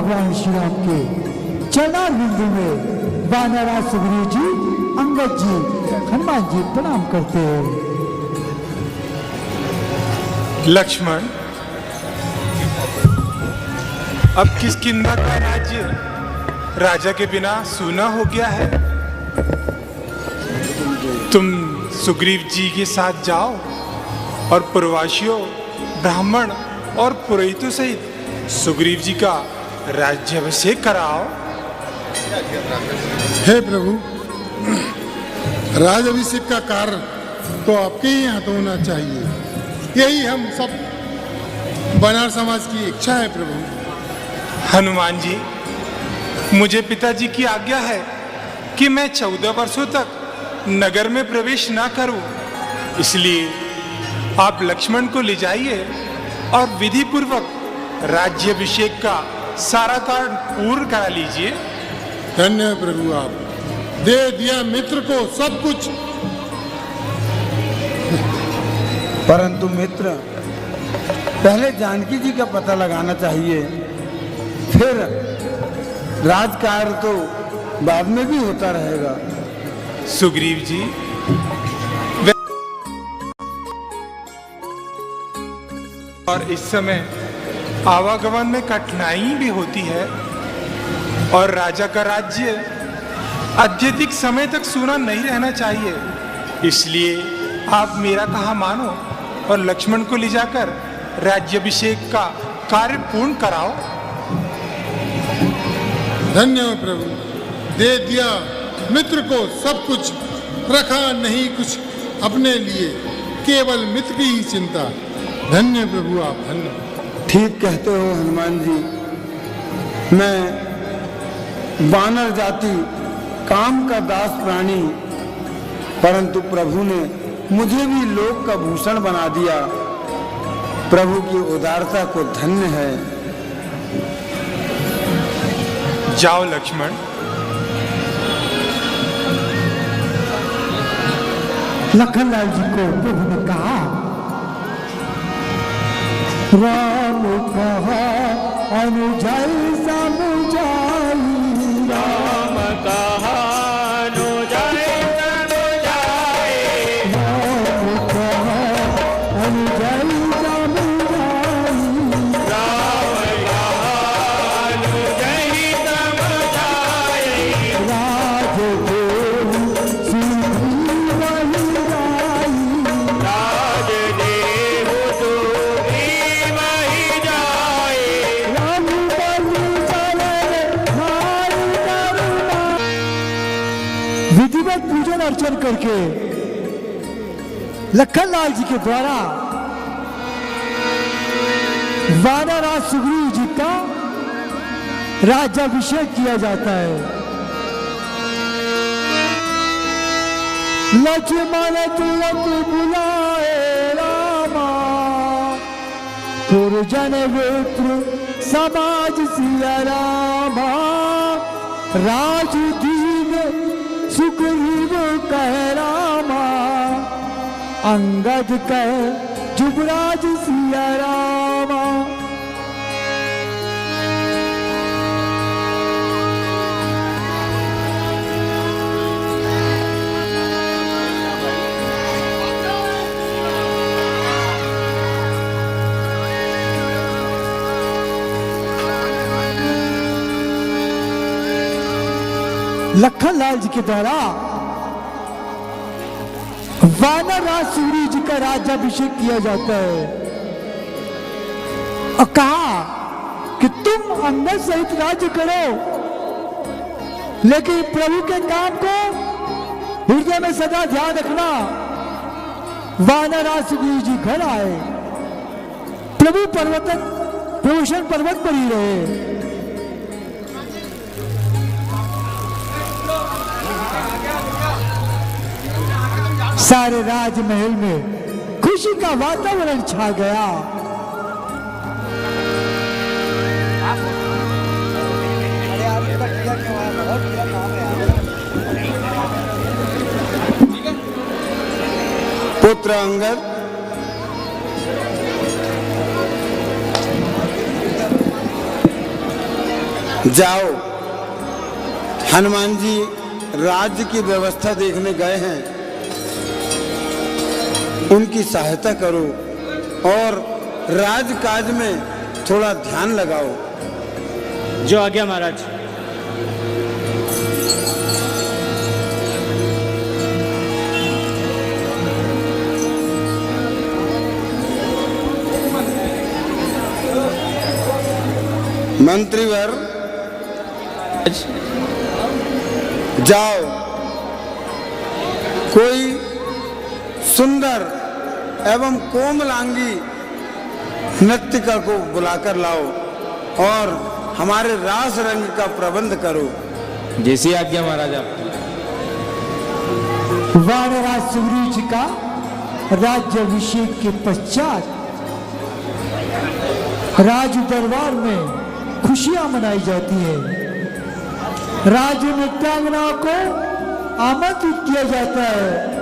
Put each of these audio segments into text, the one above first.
भगवान श्री राम के चरणारविंद में वानरा सुग्रीव जी, अंगद जी, हनुमान जी प्रणाम करते हैं। लक्ष्मण, अब किष्किंधा का राज्य राजा के बिना सूना हो गया है। तुम सुग्रीव जी के साथ जाओ और पुरवासियों, ब्राह्मण और पुरोहितों सहित सुग्रीव जी का राज्याभिषेक कराओ। हे प्रभु, राज्याभिषेक का कार्य तो आपके ही हाथ होना चाहिए, यही हम सब वानर समाज की इच्छा है प्रभु। हनुमान जी, मुझे पिताजी की आज्ञा है कि मैं 14 वर्षों तक नगर में प्रवेश ना करूं, इसलिए आप लक्ष्मण को ले जाइए और विधि पूर्वक राज्याभिषेक का सारा कार्य पूर्ण करा लीजिए। धन्य है प्रभु, आप दे दिया मित्र को सब कुछ। परंतु मित्र, पहले जानकी जी का पता लगाना चाहिए, फिर राजकार्य तो बाद में भी होता रहेगा। सुग्रीव जी, और इस समय आवागमन में कठिनाई भी होती है और राजा का राज्य अत्यधिक समय तक सूना नहीं रहना चाहिए, इसलिए आप मेरा कहा मानो और लक्ष्मण को ले जाकर राज्याभिषेक का कार्य पूर्ण कराओ। धन्य हो प्रभु, दे दिया मित्र को सब कुछ, रखा नहीं कुछ अपने लिए, केवल मित्र की ही चिंता। धन्य प्रभु आप, धन्य। ठीक कहते हो हनुमान जी, मैं वानर जाति, काम का दास प्राणी, परंतु प्रभु ने मुझे भी लोक का भूषण बना दिया। प्रभु की उदारता को धन्य है। जाओ लक्ष्मण। लखनलाल जी को प्रभु ने कहा, राम कहा अनुजय समुझाई, राम कहा अनुजय समुझाई, राम कहा अनुजय समुझाई, राम कहा अनुजय समुझाई, राजदेव सुग्रीव ही राई, राजदेव सुग्रीव ही जाए, विधिवत पूजन अर्चन करके लखनलाल जी के द्वारा वानरराज सुग्रीव जी का राज्याभिषेक किया जाता है। लक्ष्मण तुलसी बुलाए रामा, पुरजन मित्र समाज सिया रामा, राजदीन सुग्रीव कह रामा, अंगद कह जुबराज सिया रामा। लखनलाल जी के द्वारा वानरराज सुग्रीव जी का राज्याभिषेक किया जाता है और कहा कि तुम अंगद सहित राज्य करो, लेकिन प्रभु के काम को हृदय में सदा ध्यान रखना। वानरराज सुग्रीव जी घर आए, प्रभु प्रभूषण पर्वत पर ही रहे। सारे राजमहल में खुशी का वातावरण छा गया। पुत्र अंगद, जाओ, हनुमान जी राज्य की व्यवस्था देखने गए हैं, उनकी सहायता करो और राजकाज में थोड़ा ध्यान लगाओ। जो आज्ञा महाराज। मंत्रीवर, जाओ, कोई सुंदर एवं कोमलांगी नर्तिका को बुलाकर लाओ और हमारे रास रंग का प्रबंध करो। जैसी आज्ञा महाराजा। वानराज सुग्रीव जी का राज्याभिषेक के पश्चात राज दरबार में खुशियां मनाई जाती है। राज नृत्यांगनाओं को आमंत्रित किया जाता है।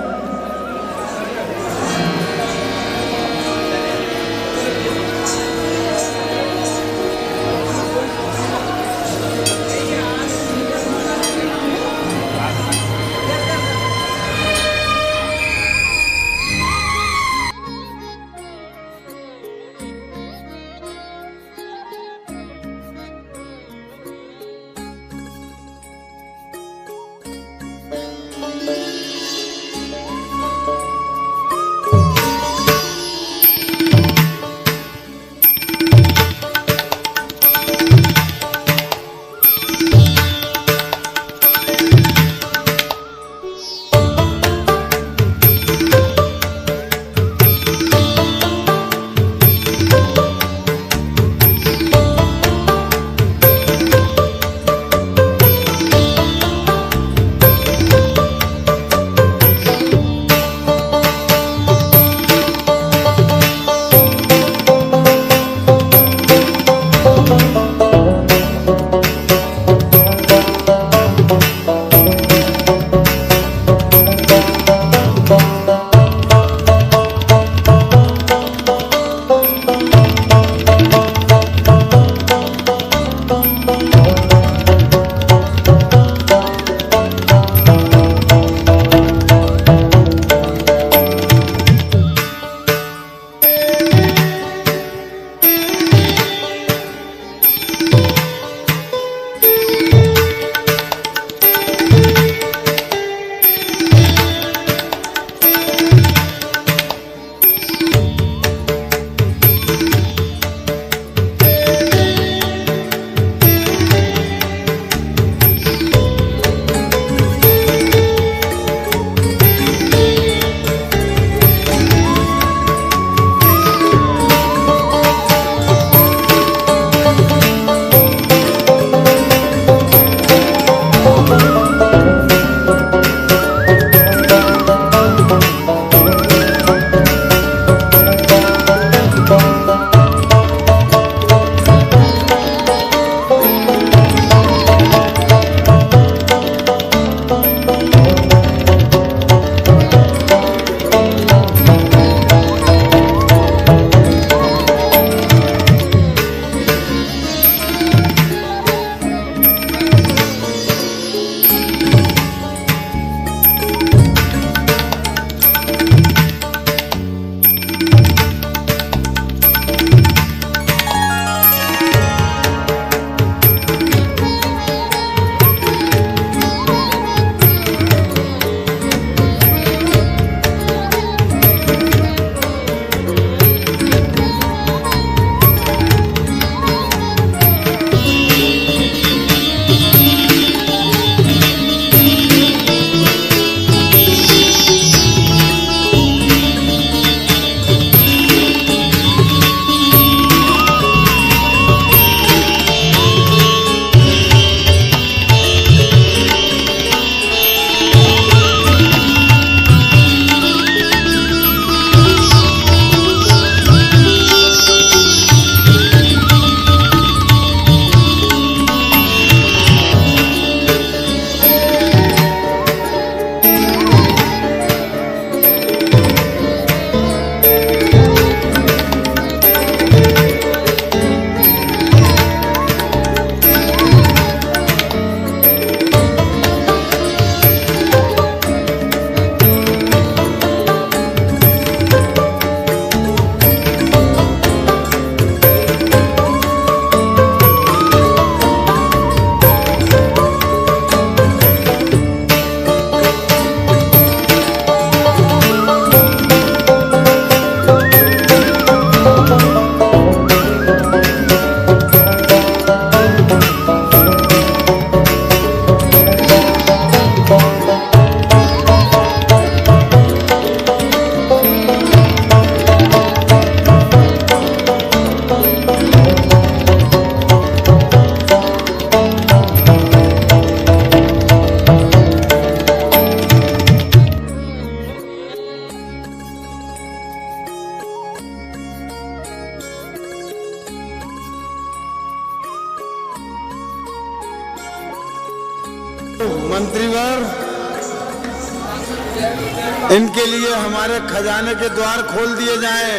इनके लिए हमारे खजाने के द्वार खोल दिए जाएं।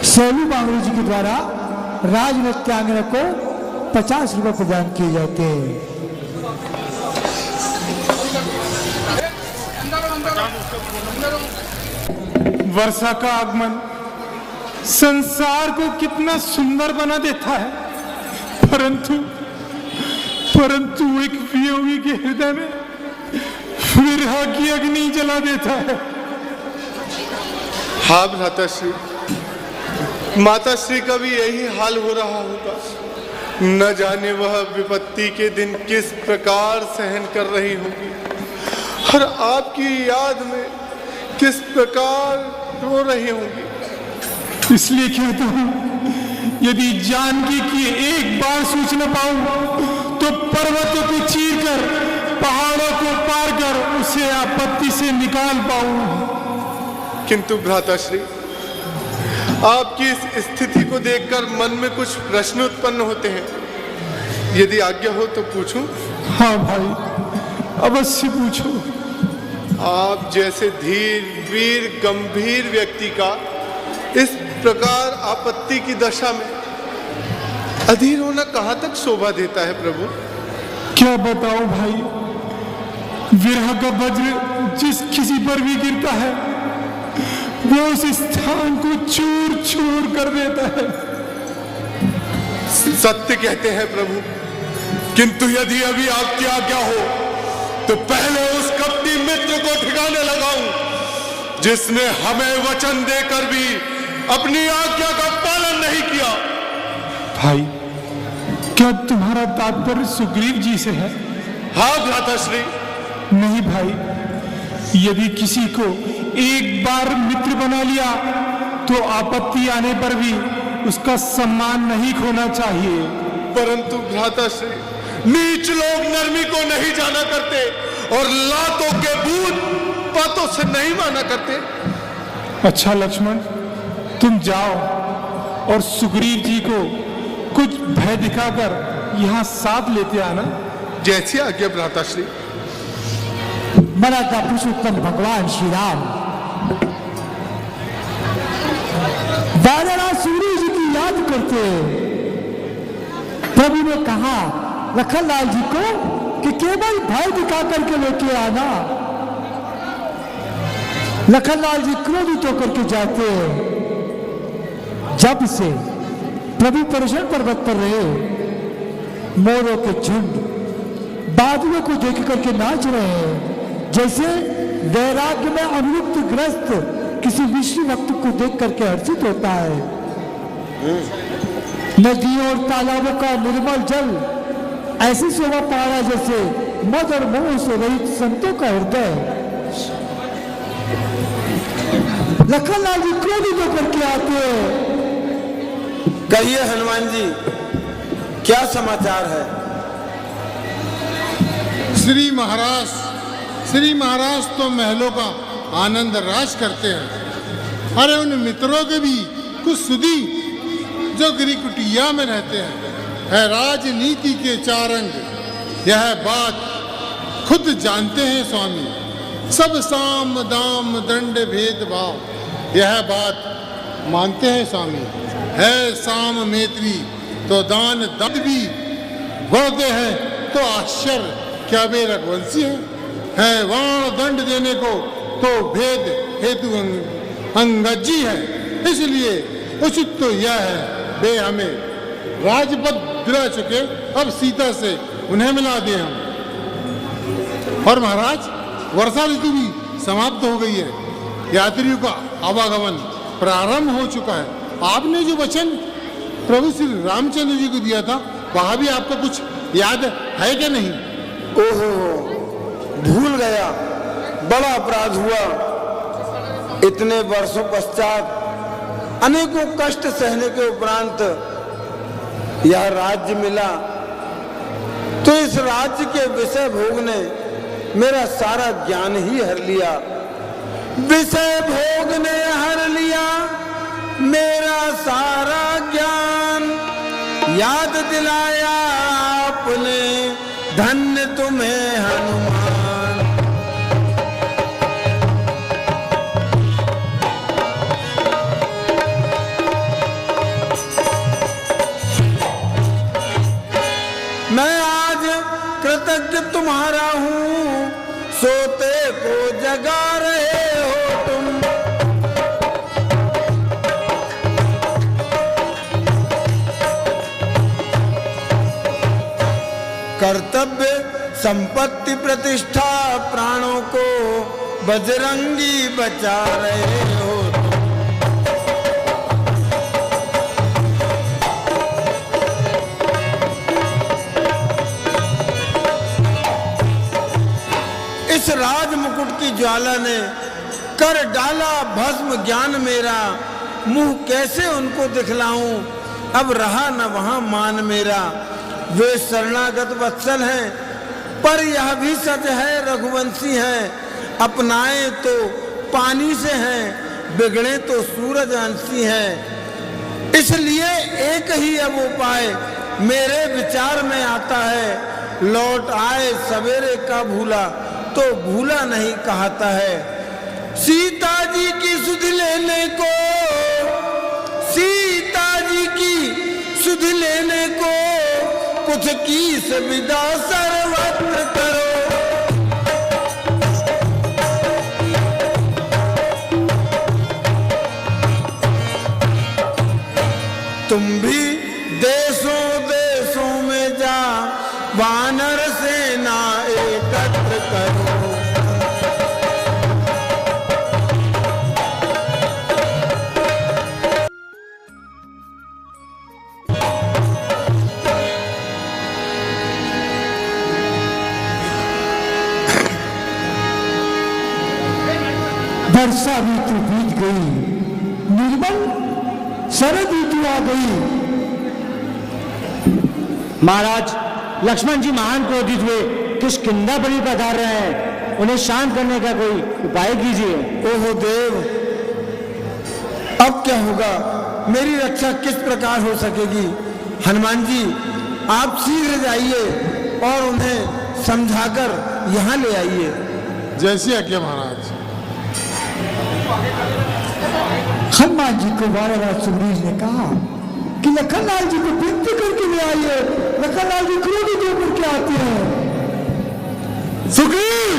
सोलू बांगड़ू जी के द्वारा राजनृत्यांगना को 50 रुपए प्रदान किए जाते हैं। वर्षा का आगमन संसार को कितना सुंदर बना देता है, परंतु एक वियोगी के हृदय में विरह की अग्नि जला देता है। हाँ भ्राताश्री, माताश्री का भी यही हाल हो रहा होगा। न जाने वह विपत्ति के दिन किस प्रकार सहन कर रही होगी और आपकी याद में किस प्रकार रो रही होंगी। इसलिए कहता हूं, यदि जानकी की एक बार सोच न पाऊं तो पर्वतों को चीर कर, पहाड़ों को पार कर उसे आपत्ति से निकाल पाऊं। किंतु भ्राताश्री, आपकी इस स्थिति को देखकर मन में कुछ प्रश्न उत्पन्न होते हैं। यदि आज्ञा हो तो पूछूं? हाँ भाई, अवश्य पूछो। आप जैसे धीर वीर गंभीर व्यक्ति का इस प्रकार आपत्ति की दशा में अधीर होना कहां तक शोभा देता है प्रभु? क्या बताओ भाई, विरह का वज्र जिस किसी पर भी गिरता है वो उस स्थान को चूर चूर कर देता है। सत्य कहते हैं प्रभु, किंतु यदि अभी आपकी आज्ञा हो तो पहले उस कपटी मित्र को ठिकाने लगाऊं जिसने हमें वचन देकर भी अपनी आज्ञा का पालन नहीं किया। भाई, क्या तुम्हारा तात्पर्य सुग्रीव जी से है? हाँ भ्राताश्री। नहीं भाई, यदि किसी को एक बार मित्र बना लिया तो आपत्ति आने पर भी उसका सम्मान नहीं खोना चाहिए। परंतु भ्राताश्री, नीच लोग नरमी को नहीं जाना करते और लातों के भूत बातों से नहीं माना करते। अच्छा लक्ष्मण, तुम जाओ और सुग्रीव जी को कुछ भय दिखाकर यहाँ साथ लेते आना। जैसी आज्ञा भ्राताश्री। मराठा पुरुषोत्तम भगवान श्री राम बारह सूर्य जी की याद करते प्रभु ने कहा लखनलाल जी को कि केवल भय दिखा करके लेके आना। लखनलाल जी क्रोधित होकर के जाते। जब से प्रभु परिषद पर्वत पर रहे, मोरों के झुंड बादलों को देख करके नाच रहे हैं, जैसे वैराग्य में अनुरुक्त ग्रस्त किसी विष्णु भक्त को देख करके हर्षित होता है। नदियों और तालाबों का निर्मल जल ऐसी शोभा पा रहा जैसे मद और मोह से रहित संतों का हृदय। लखनलाल जी क्रोधित होकर के आते हैं। कहिए हनुमान जी, क्या समाचार है? श्री महाराज तो महलों का आनंद राज करते हैं। अरे उन मित्रों के भी कुछ सुधी जो गिरी कुटिया में रहते हैं। है राजनीति के चार अंग, यह बात खुद जानते हैं स्वामी। सब साम दाम दंड भेदभाव, यह बात मानते हैं स्वामी। है साम मैत्री तो दान दंड भी बढ़ते हैं तो आश्चर्य, क्या वे रघुवंशी है वाण दंड देने को तो भेद हेतु अंगजी है। इसलिए उचित तो यह है वे हमें राजपद दिला चुके, अब सीता से उन्हें मिला दे हम। और महाराज, वर्षा ऋतु भी समाप्त हो गई है, यात्रियों का आवागमन प्रारंभ हो चुका है। आपने जो वचन प्रभु श्री रामचंद्र जी को दिया था, वहां भी आपको कुछ याद है क्या नहीं? ओहो, भूल गया, बड़ा अपराध हुआ। इतने वर्षों पश्चात अनेकों कष्ट सहने के उपरांत यह राज्य मिला, तो इस राज्य के विषय भोग ने मेरा सारा ज्ञान ही हर लिया। विषय भोग ने हर लिया मेरा सारा ज्ञान, याद दिलाया आपने धन्य तुम्हें हनुमान। सोते को जगा रहे हो तुम। कर्तव्य संपत्ति प्रतिष्ठा प्राणों को बजरंगी बचा रहे हो तुम। इस राज मुकुट की ज्वाला ने कर डाला भस्म ज्ञान मेरा, मुंह कैसे उनको दिखलाऊं, अब रहा न वहां मान मेरा। वे शरणागत वत्सल हैं पर यह भी सच है रघुवंशी हैं, अपनाए तो पानी से हैं, बिगड़े तो सूरज अंशी हैं। इसलिए एक ही अब उपाय मेरे विचार में आता है, लौट आए सवेरे का भूला तो भूला नहीं कहता है। सीता जी की सुध लेने को, सीता जी की सुध लेने को कुछ की सुविधा सर्वत्र करो। तुम भी देशों देशों में जा वानर सेना एकत्र करो। वर्षा ऋतु बीत गई, निर्मल शरद ऋतु आ गई। महाराज, लक्ष्मण जी महान क्रोधित हुए किष्किंधा पर ही पधार रहे हैं, उन्हें शांत करने का कोई उपाय कीजिए। ओहो देव, अब क्या होगा, मेरी रक्षा किस प्रकार हो सकेगी। हनुमान जी आप शीघ्र जाइए और उन्हें समझाकर यहाँ ले आइए। जैसी आज्ञा महाराज। हनुमान जी को वानर सुग्रीव ने कहा कि लखनलाल जी को विनती करके ले आइए। लखनलाल जी क्रोधित होकर के आते हैं। सुग्रीव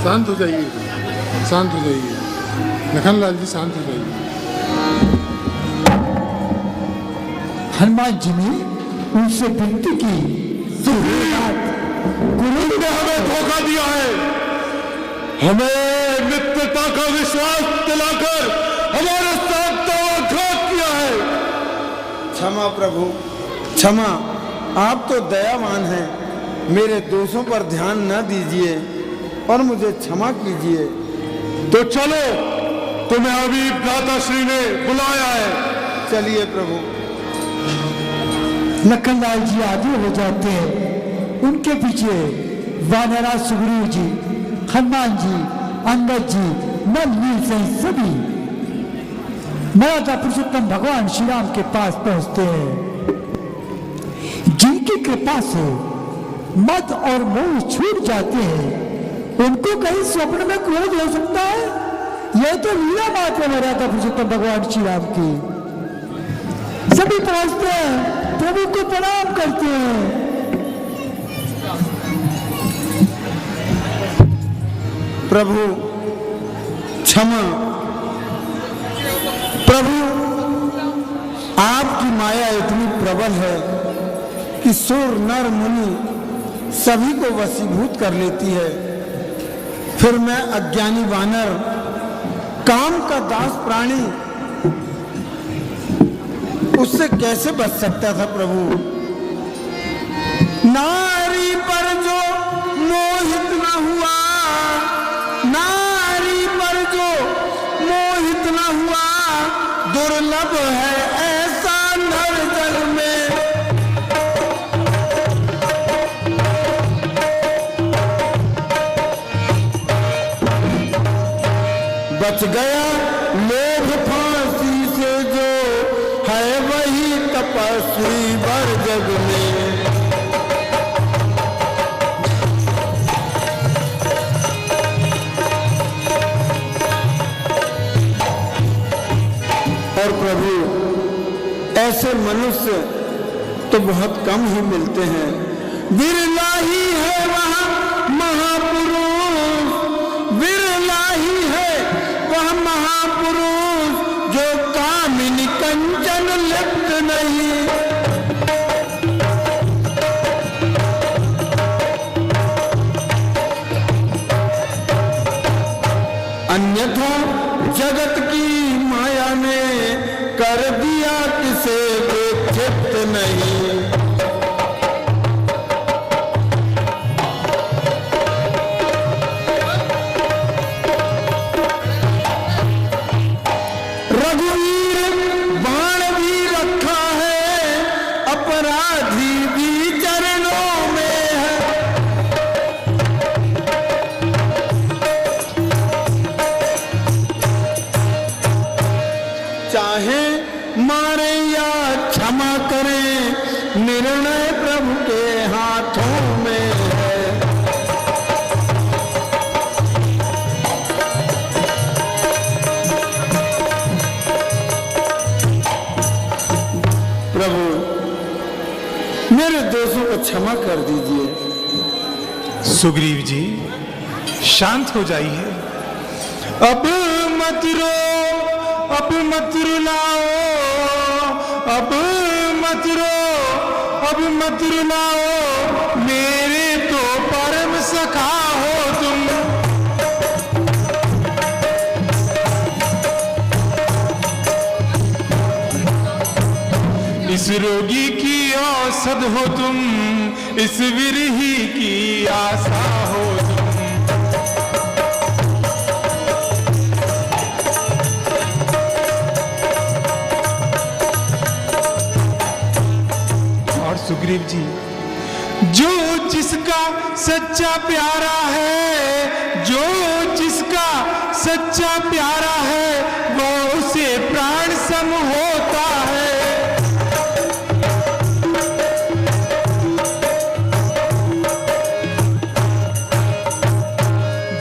शांत हो जाइए, शांत हो जाइए लखनलाल जी, शांत हो जाइए। हनुमान जी ने उनसे विनती की, गुरु ने हमें धोखा दिया है, हमें मित्रता का विश्वास दिलाकर हमारे साथ दावाघात किया है। क्षमा प्रभु क्षमा, आप तो दयावान हैं, मेरे दोषों पर ध्यान न दीजिए और मुझे क्षमा कीजिए। तो चलो, तुम्हें अभी भ्राताश्री ने बुलाया है। चलिए प्रभु। लखनलाल जी आगे हो जाते हैं, उनके पीछे वानरा सुग्रीव जी, हनुमान जी, अंगद जी, नल नील सहित सभी मर्यादा पुरुषोत्तम भगवान श्री राम के पास पहुंचते हैं। जिनकी कृपा से मद और मोह छूट जाते हैं, उनको कहीं स्वप्न में क्रोध हो सकता है? यह तो लीला मात्र मर्यादा पुरुषोत्तम भगवान श्री राम की। सभी पहुंचते हैं, प्रभु को प्रणाम करते हैं। प्रभु क्षमा, प्रभु आपकी माया इतनी प्रबल है कि सुर नर मुनि सभी को वशीभूत कर लेती है। फिर मैं अज्ञानी वानर, काम का दास प्राणी, उससे कैसे बच सकता था प्रभु। नारी पर जो मोहित न हुआ, नारी पर जो मोहित न हुआ, दुर्लभ है ऐसा नर जग में। बच गया लोभ फांसी से जो है वही तपस्वी वर जग में। और प्रभु ऐसे मनुष्य तो बहुत कम ही मिलते हैं, बिरला ही है वहां अन्यथा जगत की माया ने कर दिया किसे विक्षिप्त नहीं। रघुवीर बाण भी रखा है, अपराधी भी चरणों में है। चाहे मारे या क्षमा करें, निर्णय प्रभु के हाथों में है। प्रभु मेरे दोषों को क्षमा कर दीजिए। सुग्रीव जी शांत हो जाइए। अब मत रो, अब मत रुलाओ, अब मत रो, अब मत रुलाओ, मेरे तो परम सखा हो तुम। इस रोगी की औषध हो तुम, इस विरही की आशा हो तुम। और सुग्रीव जी, जो जिसका सच्चा प्यारा है, जो जिसका सच्चा प्यारा है, वो उसे प्राण सम होता है।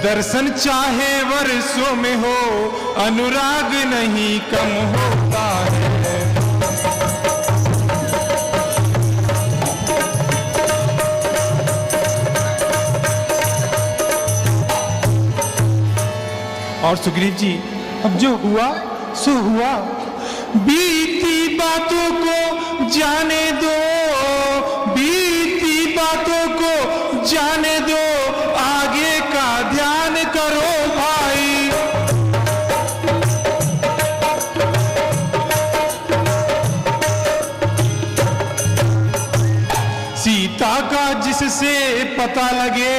दर्शन चाहे वर्षों में हो, अनुराग नहीं कम होता है। और सुग्रीव जी, अब जो हुआ सो हुआ, बीती बातों को जाने दो, बीती बातों को जाने दो, आगे का ध्यान करो भाई। सीता का जिससे पता लगे,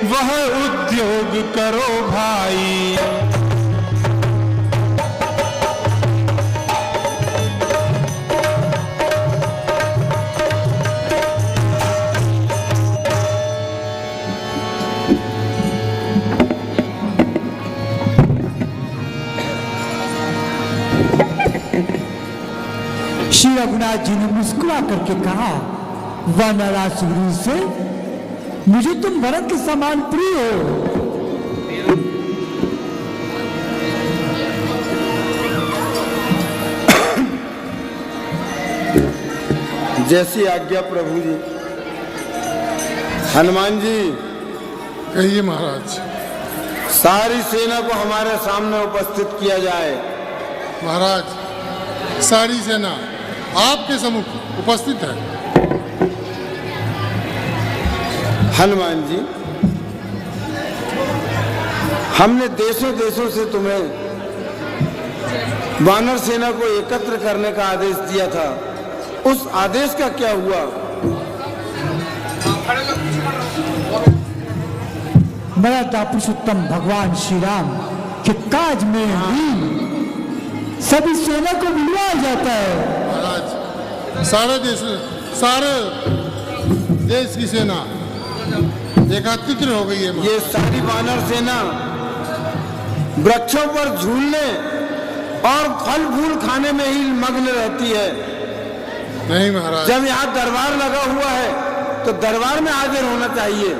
वह उद्योग करो भाई। श्री रघुनाथ जी ने मुस्कुरा करके कहा, वह नाराज सुग्रीव से, मुझे तुम भरत के समान प्रिय हो। जैसी आज्ञा प्रभु जी। हनुमान जी कहिए महाराज। सारी सेना को हमारे सामने उपस्थित किया जाए। महाराज सारी सेना आपके सम्मुख उपस्थित है। हनुमान जी, हमने देशों देशों से तुम्हें वानर सेना को एकत्र करने का आदेश दिया था, उस आदेश का क्या हुआ? मर्यादा पुरुषोत्तम भगवान श्री राम के काज में ही सभी सेना को बुलवाया जाता है। महाराज सारे देश की सेना एकत्रित हो गई है। ये सारी वानर सेना वृक्षों पर झूलने और फल फूल खाने में ही मग्न रहती है। नहीं महाराज, जब यहाँ दरबार लगा हुआ है तो दरबार में हाजिर होना चाहिए।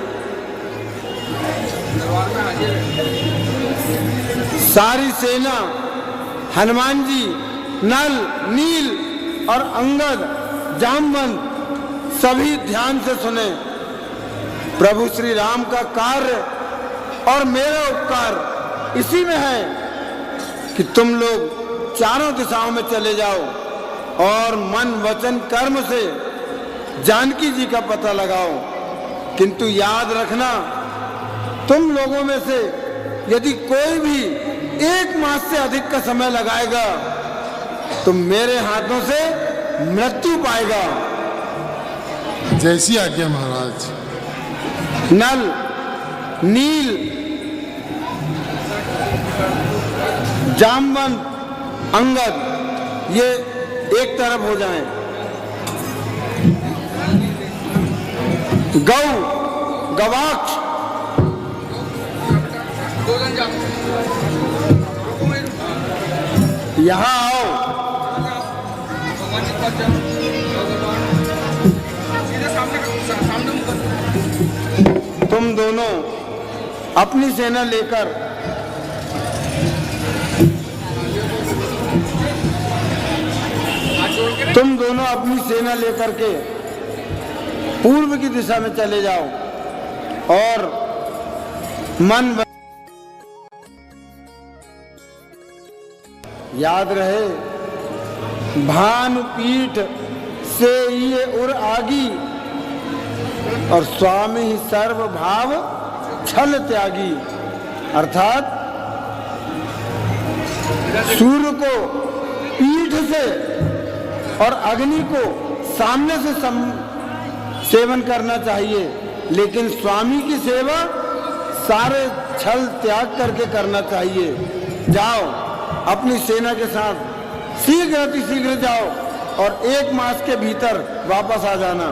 सारी सेना, हनुमान जी, नल, नील और अंगद, जामवंत सभी ध्यान से सुने। प्रभु श्री राम का कार्य और मेरा उपकार इसी में है कि तुम लोग चारों दिशाओं में चले जाओ और मन वचन कर्म से जानकी जी का पता लगाओ। किंतु याद रखना, तुम लोगों में से यदि कोई भी 1 मास से अधिक का समय लगाएगा तो मेरे हाथों से मृत्यु पाएगा। जैसी आज्ञा महाराज। नल, नील, जामवंत, अंगद ये एक तरफ हो जाएं। गौ, गवाक्ष, यहाँ आओ। तुम दोनों अपनी सेना लेकर के पूर्व की दिशा में चले जाओ और मन याद रहे, भानुपीठ से ये उर आगी और स्वामी ही सर्व भाव छल त्यागी। अर्थात सूर्य को पीठ से और अग्नि को सामने से सेवन करना चाहिए, लेकिन स्वामी की सेवा सारे छल त्याग करके करना चाहिए। जाओ अपनी सेना के साथ शीघ्र अतिशीघ्र जाओ और 1 मास के भीतर वापस आ जाना।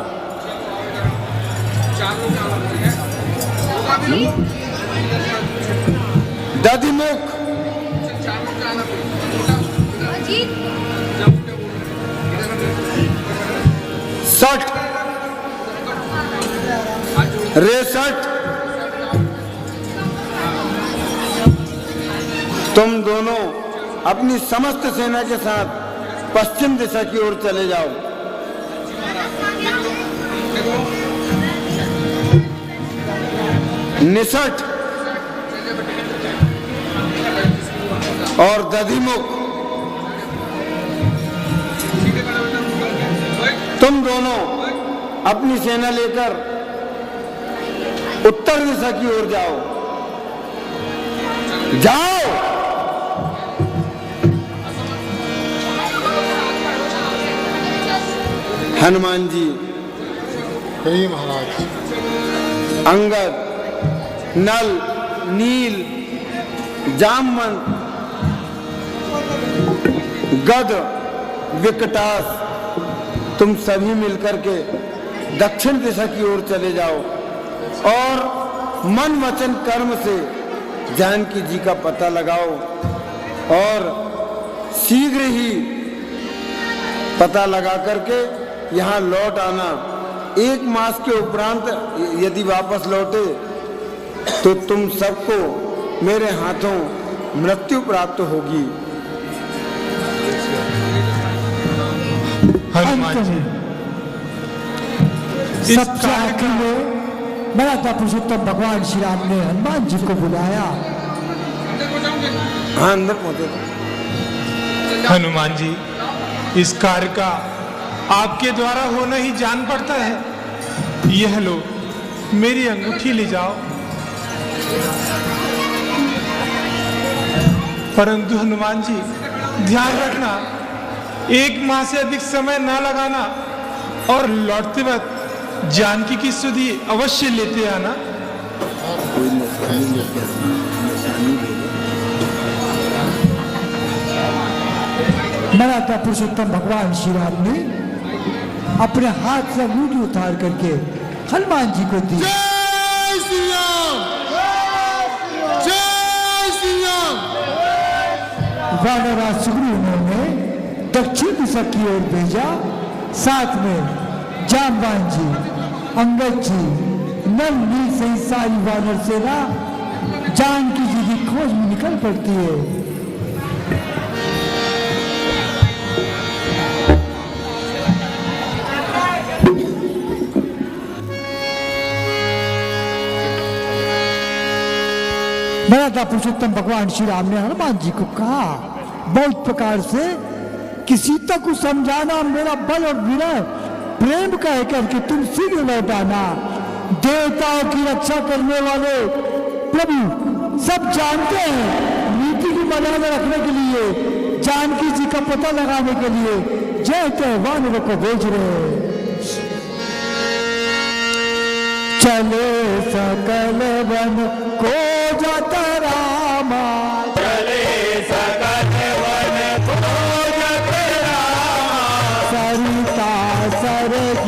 दधिमुख, सठ, रेसठ, तुम दोनों अपनी समस्त सेना के साथ पश्चिम दिशा की ओर चले जाओ। निसठ और दधिमुख, तुम दोनों अपनी सेना लेकर उत्तर दिशा की ओर जाओ। जाओ। हनुमान जी, कहिए महाराज। अंगद, नल, नील, जामवंत, गद, विकटास, तुम सभी मिलकर के दक्षिण दिशा की ओर चले जाओ और मन वचन कर्म से जानकी जी का पता लगाओ और शीघ्र ही पता लगा करके यहाँ लौट आना। 1 मास के उपरांत यदि वापस लौटे तो तुम सबको मेरे हाथों मृत्यु प्राप्त होगी। हनुमान जी, सबसे आखिर में मराठा पुरुषोत्तम भगवान श्री राम ने हनुमान जी को बुलाया। हाँ, अंदर पहुंचे। हनुमान जी, इस कार्य का आपके द्वारा होना ही जान पड़ता है। यह लो, मेरी अंगूठी ले जाओ। परंतु हनुमान जी, ध्यान रखना, 1 माह से अधिक समय ना लगाना और लौटते वक्त जानकी की सुधि अवश्य लेते आना। मराठा पुरुषोत्तम भगवान श्री राम ने अपने हाथ से अंगूठी उतार करके हनुमान जी को दी। जय श्री राम, जय श्री राम। वानराज सुग्रीव ने दक्षिण दिशा की ओर भेजा। साथ में जामवान जी, अंगद जी, नल, नील सहित सारी वानर सेना जानकी जी की खोज में निकल पड़ती है। मराठा पुरुषोत्तम भगवान श्री राम ने हनुमान जी को कहा बहुत प्रकार से कि सीता को समझाना मेरा बल और विनय प्रेम का है करके तुम शीघ्र लौट आना। देवताओं की रक्षा करने वाले प्रभु सब जानते हैं नीति की मर्यादा में रखने के लिए, जानकी जी का पता लगाने के लिए जय जय वानरों को भेज रहे हैं। चले सकल वन को जाता रामा, चले सकल वन को जग रामा, सरिता सरगी